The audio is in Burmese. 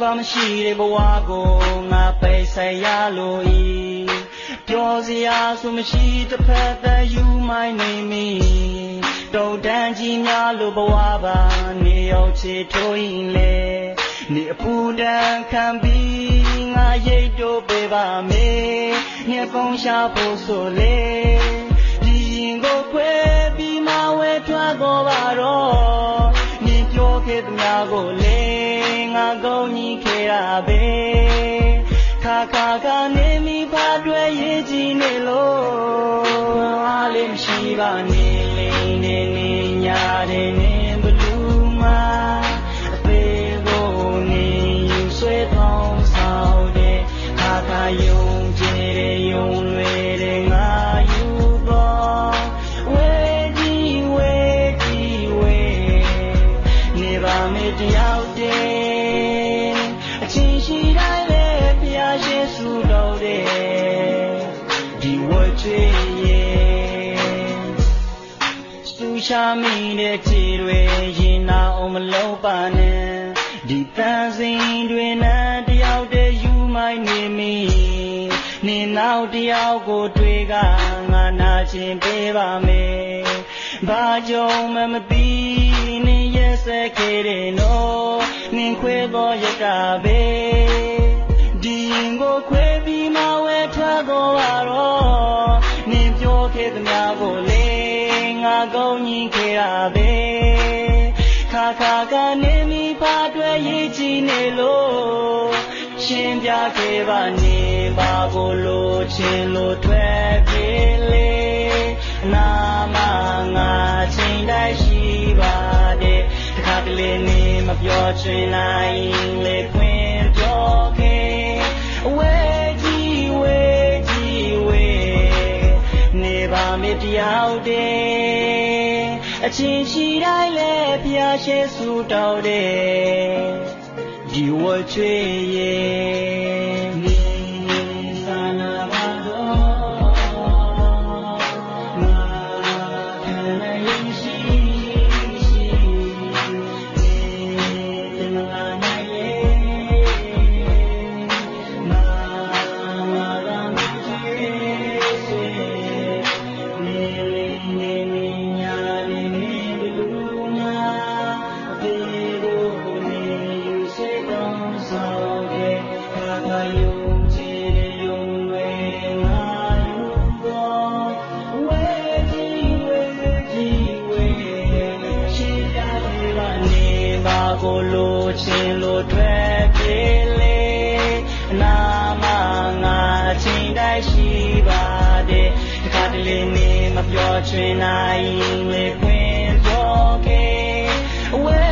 သွားမရှိတဲ့ဘဝကိုငါပိတ်ဆက်ရလို့ဤပြောစရာဆိုမရှိတစ်ဖက်သက်ယူမိုင်းနေမိတုံတန်းကြီးများလို့ဘဝပါနေရောက်ချေထိုးရင်လေနေအပူတန်းခံပြီးငါရိတ်တို့ပေးပါမေညပုံရှာဖို့ဆိုလေဒီရင်ကိုခွဲပြီးမဝဲထွက်တော့ပါတော့နေပြောခဲ့သမျှကိုလေငါကောင်းကြီးခဲ့ရပဲခါခါကနေမိဖာတွေ့ရေးကြည့်နေလို့အားလေးမရှိပါနေလိမ့်နေနေညာတဲ့နေဘလူးမှာအသေးကိုနေယူဆွဲထောင်းဆောင်တဲ့ခါခါယုံကြည်တဲ့ယုံလွယ်တဲ့ငါယူတော့ဝဲကြီးဝဲကြီးဝဲနေပါမေတယောက်တည်းအချင်းရှိတိုင်းလေဖျားရှင်စုတော်တဲ့ဒီဝတ်ချွေရဲ့စုရှာမိတဲ့ခြေတွေရင်နာအောင်မလုံးပါနဲ့ဒီတန်စင်တွေနဲ့တယောက်တည်းယူမိုင်းနေမိနေနောက်တယောက်ကိုတွေ့ကငါနာချင်းပေးပါမယ်ဘာကြောင့်မှမသိနေရက်စက်ခဲ့တဲ့နော်နင်ခွဲတော့ရတာပဲဒီရင်ကိုခွဲပြီးမဝဲထွက်တော့ပါတော့နင်ပြောခဲ့သမျှကိုလေငါကောင်းကြီးခဲ့ရပဲခါခါကနေမိဖာတွေ့ရေးကြည့်နေလို့ရှင်းပြခဲ့ပါနေပါကိုလိုချင်လို့တွေ့ပြေလေနာမငါချိန်တိုင်းရှိပါတယ်တခါတလေနေမပြောချင်နိုင်လေခွင့်ပြောခဲ့ဝဲကြီးဝဲကြီးဝဲနေပါမေတယောက်တည်းအချင်းရှိတိုင်းလေဖျားရှိစုတော်တဲ့ဒီဝတ်ချွေရဲ့နေသာနာပါတော့ငါခံနိုင်ရှိနေတင်လာနိုင်ရဲ့နာကမချွေစေနေနေနေညာနေနေဘလူးနာဘေကိုနေယူစေတော့ဆောင်တဲ့ခါခါယုံကြည်တဲ့ယုံလွယ်ငါယူတော့ဝဲကြီးဝဲကြီးဝဲရှင်းပြပေးပါနေပါကိုလိုချင်လို့တွေ့ပြေလေနာမငါချင်းတိုင်းရှိပါတယ်တခါတလေနေမပြောချင်နိုင်လေခွင့်ပြောခဲ့ဝဲ